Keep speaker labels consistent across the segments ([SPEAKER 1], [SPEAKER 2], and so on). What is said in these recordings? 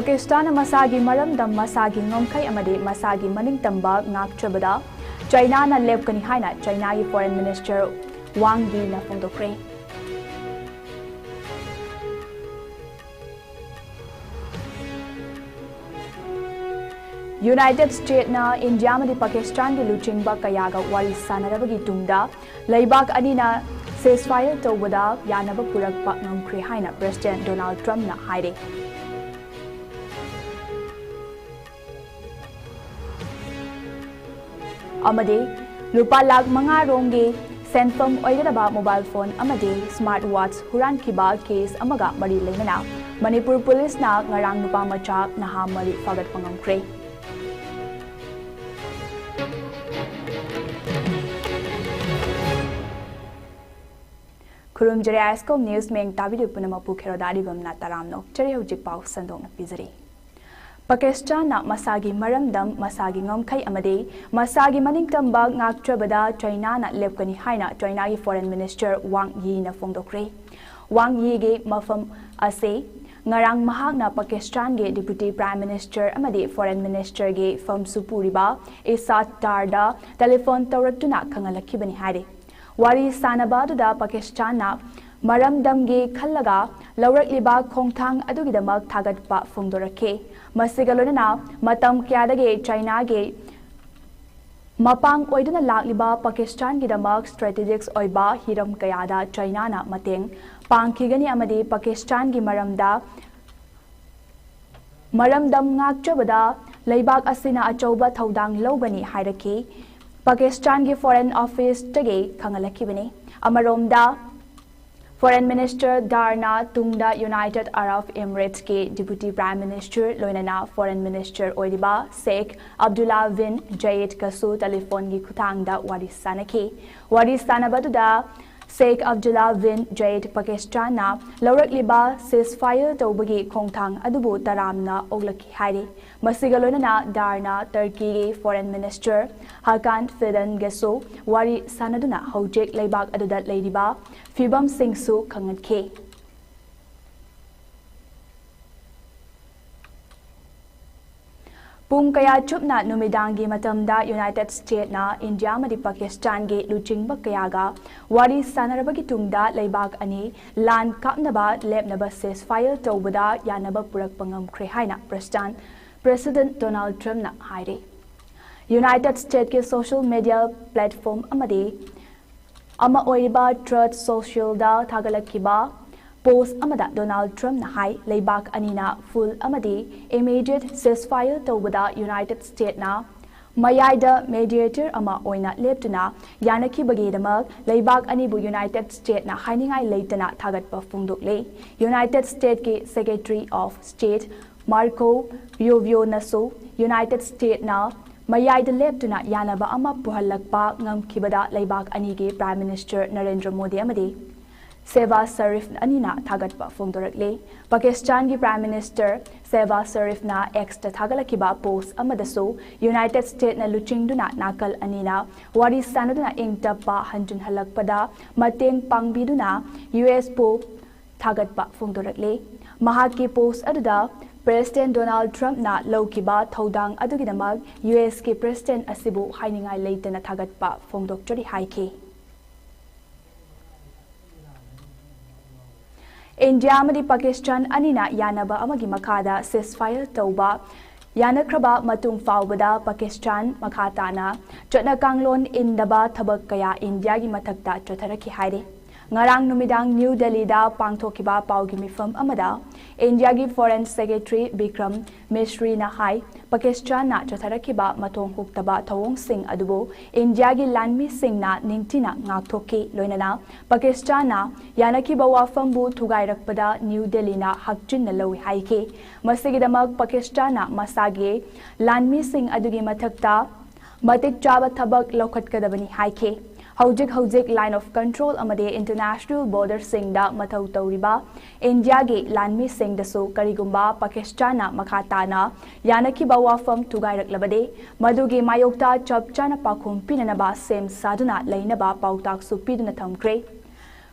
[SPEAKER 1] Pakistan masagi maramdam masagi ngomkai amade masagi maningtamba ngaktrabada China na lepkani haina China gi Foreign Minister Wang Yi na phongdokre. United States na India madi Pakistan gi luchingba kayaga wari sanarabagi tungda leibak anina ceasefire tawbada yanaba purakpa ngamkhre haina President Donald Trump na haide. Amade lupa lakh manga rongi senfam oigadaba mobile phone amade smartwatch huran kiba case amaga mari leina Manipur police na ngarang nupa macha naha mari fagat pangamkhre. Kurum jari ISCOM news meng tabidu punama pukhero dari bamna taramno chari hojik pau sandong na pizari. Pakistan na masagi maramdam masagi ngomkai amade masagi maningtamba ngaktrabada China na lepkani haina China gi Foreign Minister Wang Yi na phongdokre. Wang Yi ge mafam ase ngarang mahak na Pakistan ge Deputy Prime Minister amade Foreign Minister ge fam supuriba Isat Darda telephone tawratuna khangalakibani haide. Wari sanabada Pakistan na maramdam ge khallaga lawrakliba khongthang adugidamak thagatpa phongdorake. Masigalona matam kyadage China ge mapang oiduna lakliba Pakistan gidamak strategics oiba hiram kayada China na mateng pangkhigani amade Pakistan gi maramdam ngakchabada leibak asina achauba thodang lobani hairaki Pakistan gi Foreign Office tage khangalakibani amaromda Foreign Minister Darna Tungda United Arab Emirates ke Deputy Prime Minister Loinana Foreign Minister Oidiba Sheikh Abdullah bin Zayed kasu telephone gi khutangda wari sanabatuda Sheikh Abdullah bin Zayed Pakistan na lawrakliba ceasefire tawbagi khongthang adubu taramna oglaki haide masigalona Darna Turkey ge Foreign Minister Hakan Fidan gasu wari sanaduna hojek leibak aduda leidiba Fibam Singsu khangatke. Pung kaya chupna numidangi matamda United States na India madi Pakistan ge luchingba kayaga wari sanarabagi tungda leibak ani lan kapnaba lepnaba ceasefire tawbada yanaba purak pangamkhre haina President Donald Trump na haide. United States ke social media platform amade ama oiba Truth Social da thagalakiba post amada Donald Trump na hai leibak anina full amadi immediate ceasefire tawbada United States na mayaida mediator ama oina leptuna yanaki bagedamak leibak anibu United States na hainingai leitana thagatpa phongdokle United States ke Secretary of State Marco Rubio naso United States na Mayayda leptuna yanaba ama puhalakpa ngamkibada leibak anige Prime Minister Narendra Modi amade Shehbaz Sharif anina thagatpa phongdorakle Pakistan gi Prime Minister Shehbaz Sharif na X ta thagalakiba post amadaso United States na luchingduna nakal anina wari sanaduna ingtapa hanjun halakpada mateng pangbiduna US po thagatpa phongdorakle mahaki post aduda President Donald Trump na lawkiba thodang adugidamak US ke President asibu hainingai leitana thagatpa phongdokchari haike. India amadi Pakistan anina yanaba amagi makada ceasefire tawba yanakraba matung faubada Pakistan makhatana chotna kanglon indaba thabak kaya India gi mathakta chotharaki haide. Ngarang numidang New Delhi da pangthokiba paugi mifam amada India gi Foreign Secretary Bikram Misri na hai Pakistan na chatharakiba matong huktaba thawong sing adubo India gi lanmi sing na ningtina ngakthoki loinana Pakistan na yanakiba wafambu thugairakpada New Delhi na hakchin na lawi haike masigidamak Pakistan na masagi lanmi sing adugi mathakta matik chaba thabak lokhatkadabani haike Hojik line of control amade international border singda mathau tauriba India ge lanmi singdasu karigumba Pakistan na makhatana yanaki bawafam tugairak madugi mayokta chapchana pakhum pinanaba sem saduna lainaba pautak su piduna thamkre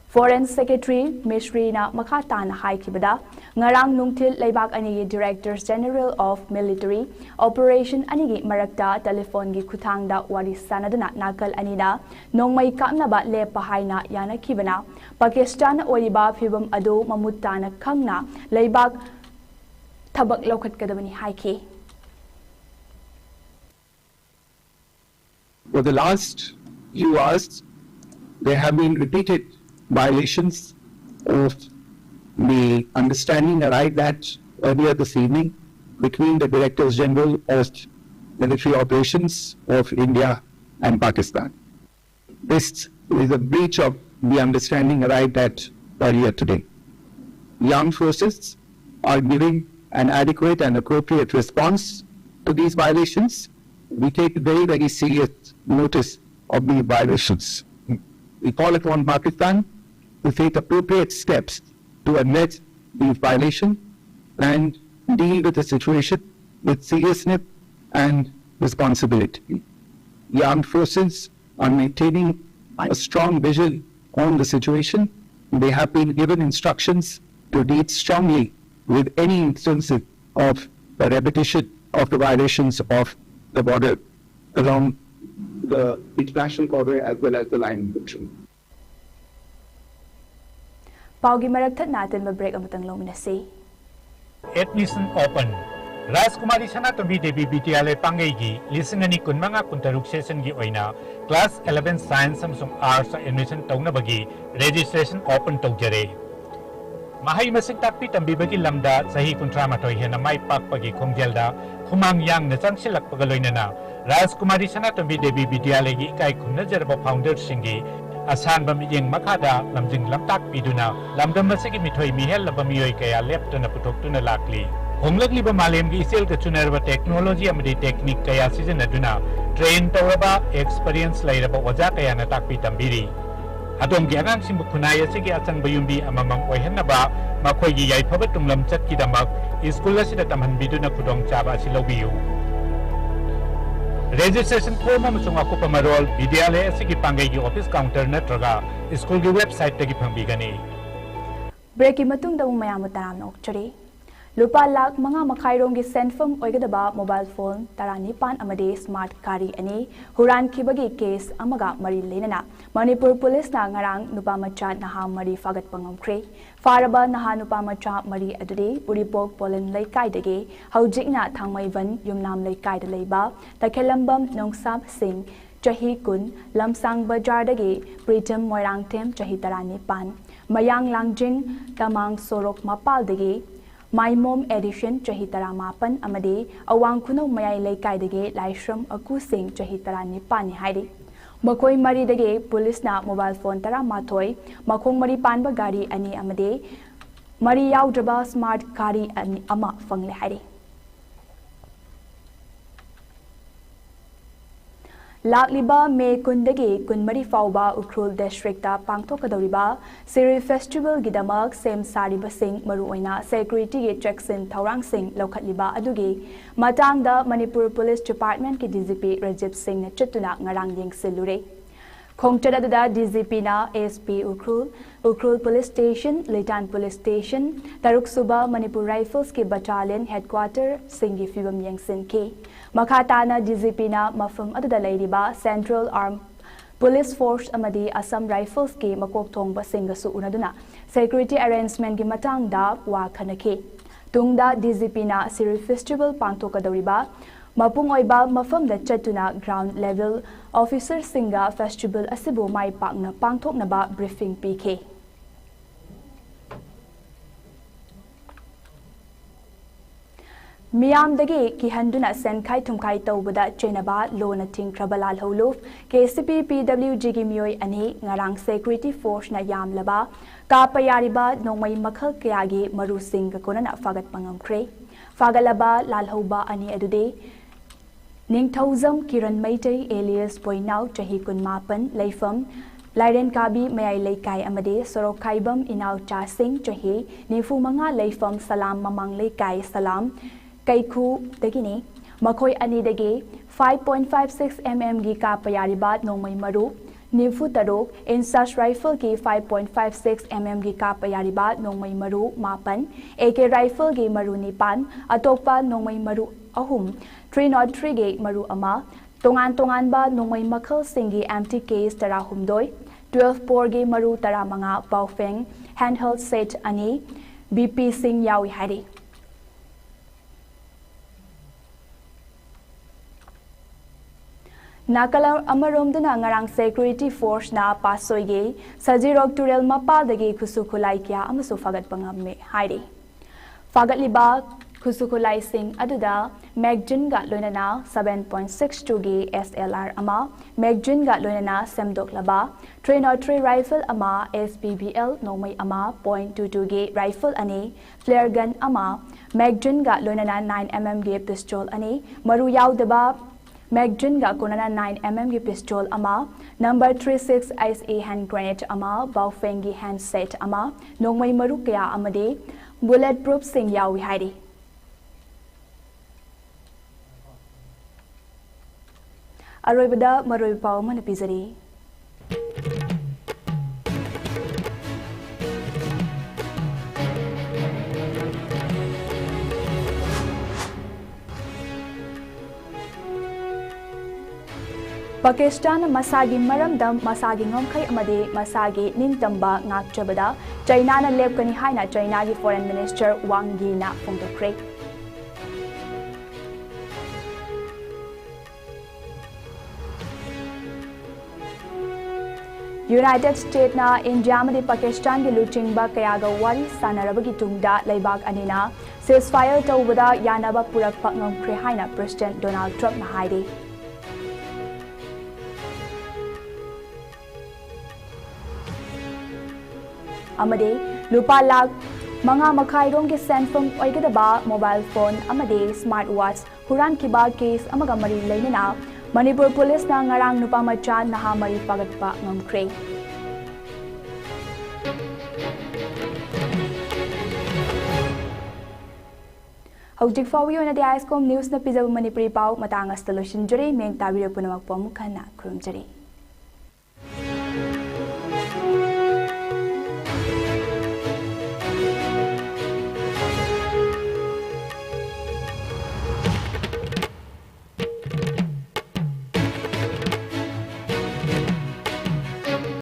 [SPEAKER 1] Foreign Secretary Mishrina Makatan Haikibada, Ngarang Nungtil Laibak Anigi Directors General of Military, Operation Anigi Marakta, Telephone Gi Kutangda Wari Sanadana Nakal Anida, Nongmai Kamnaba Le Pahaina Yana Kibana, Pakistan Oriba Fibum Ado Mamutana Kangna, Laibak Tabak Lokat Kadamani Haiki.
[SPEAKER 2] For the last few hours, there have been repeated violations of the understanding arrived at earlier this evening between the Directors General of Military Operations of India and Pakistan. This is a breach of the understanding arrived at earlier today. The armed forces are giving an adequate and appropriate response to these violations. We take very, very serious notice of these violations. We call upon Pakistan to take appropriate steps to address these violations and deal with the situation with seriousness and responsibility. The armed forces are maintaining a strong vision on the situation. They have been given instructions to deal strongly with any instances of the repetition of the violations of the border along the international border as well as the line of control.
[SPEAKER 1] Paugi Maraktat natin ma-break ang matang luminasi.
[SPEAKER 3] Admission open. Rajkumari Sanatombi Devi BTL Pangaygi, listenani kun mga kuntaruk session gi oina, class 11 science samsung arts admission taunabagi, registration open taujare. Mahay masig takpi tambibagi lamda sahi kuntra matoy hena may pakpagi kongjelda, kumang yang na silak pagaloy na Rajkumari Sanatombi Devi BTL gi ikay kumnajarba founder singi, asan bamiyeng makada lamjing lamtak piduna lamdam masigi mitoy mihel labamiyoy kaya lepto na putok to na lakli honglagli ba malem gi isel ka chunarba technology amadi technique kaya season aduna train tawaba experience lairaba waja kaya na takpi tambiri adom gi anang simbu kunaya sige atang bayumbi amamang oihan na ba makoy gi yai phabat tunglam chat ki damak school asida tamhan biduna kudong chaba asilobiyu registration form amasung ako pamarol bidyalaya asigi pangay gi office counter natraga school gi website tagi phangbigani
[SPEAKER 1] break matung daw mayam taram nokchari lupa lak mga makairong gi senfam oigadaba mobile phone tarani pan amade smart kari ani huran kibagi case amaga mari lenana Manipur police na ngarang nupa macha naha mari fagat pangamkre faraba naha nupa macha mari adure uripok polen laikai dege haujikna thangmaivan yumnam laikai da leiba takhelambam nongsap singh chahi kun lamsang bajar dege pritam moirangtem chahi tarani pan mayang langjing tamang sorok mapal dege My Mom Edition Chahitara Mapan Amade Awang Kuno Mayai Laikai Dege Laishram Aku Singh Chahitara Nipani Haidi Makoi Mari Dege Police na mobile phone Tara Matoi Makong Mari Panba Gari Ani Amade Mari Yaudraba Smart Kari Ani Ama Fangle Haidi Lakliba May Kundagi Kunmari Fauba Ukrul District ta Pangtokadoriba Siri Festival Gidamak Sem Sari Basing Maruoina Security Ge Jackson Taurang Singh Lokatliba Adugi Matangda Manipur Police Department ki DGP Rajib Singh na Chatuna Ngarang Yeng Silure Khongchadada DGP na SP Ukrul Police Station Leitan Police Station Taruk Suba Manipur Rifles ki Battalion Headquarter Singhi Fibam Yeng Sin Ke Makatana DGP na mafum adada leiriba Central Armed Police Force amadi Assam Rifles ki makok thongba singasu unaduna security arrangement ki matangda wa khanake tungda DGP na Siri Festival pangtokadoriba mapung oiba mafam da chatuna ground level officer singa festival asibu mai pakna pangthoknaba briefing PK Miyamdagi kihanduna senkai tumkai tawbada Chenaba Lona Ting Krabalal Holuf KCP PWG gi mioi ani ngarang security force na yamlaba kapayariba nongmai makhal kayagi maru sing konana fagat pangamkre fagalaba lalhoba ani adude Ningthauzam Kiran Maitai alias Poinau Chahi Kun Mapan Leifam Lairen Kabi Mayai Laikai Amade Sorok Kaibam Inau Cha Singh Chahi Nifu Manga Leifam Salam Mamang Laikai Salam Kaiku Dagini Makoi Ani Dagi 5.56 mm gi ka payaribat nongmai maru Nifu Taruk, Insas Rifle ki 5.56 mm gi kapa yariba nongmay maru mapan, AK Rifle gi maru nipan, atokpa nongmay maru ahum, 303 gi maru ama, tongan ba nongmay makhal singi empty case tara humdoy, 12 por gi maru tara mga baufeng, handheld set ani, BP sing yawi hari. Nakalam amaromduna ngarang security force na pasoyge sajirok turel mapaldagi khusukhulai kya amasu fagat pangamme hairi fagat liba khusukhulai sing aduda magazine ga loinana 7.62 gi SLR ama magazine ga loinana semdok laba 303 rifle ama SPBL nomai ama .22 gi rifle ani flare gun ama magazine ga loinana 9 mm gi pistol ani maru yaudaba Magazine ga konana 9 mm gi pistol ama number 36 ISA hand grenade ama baufengi handset ama nongmai maru kaya amade bulletproof sing yawi hairi aroibada maroi pau man pizari Pakistan masagi maramdam masagi ngomkai amade masagi ningtamba ngakchabada China na lepkani haina China gi foreign minister Wang Yi na phongdokre United States na India madi Pakistan gi luchingba kayaga wari sanarabagi tungda leibak anina ceasefire tawbada yanaba purakpa ngomkre haina President Donald Trump na haidi amade lupa lakh manga makhai rong ke senfam oigadaba mobile phone amade smartwatch huran kiba case amaga mari leinana Manipur police na ngarang nupa macha naha mari pagatpa ngamkre Hojik fawi ona de ISCOM news na pizab Manipuri pau matang asta lotion juri meng tabiro punamak pom khana khrum jari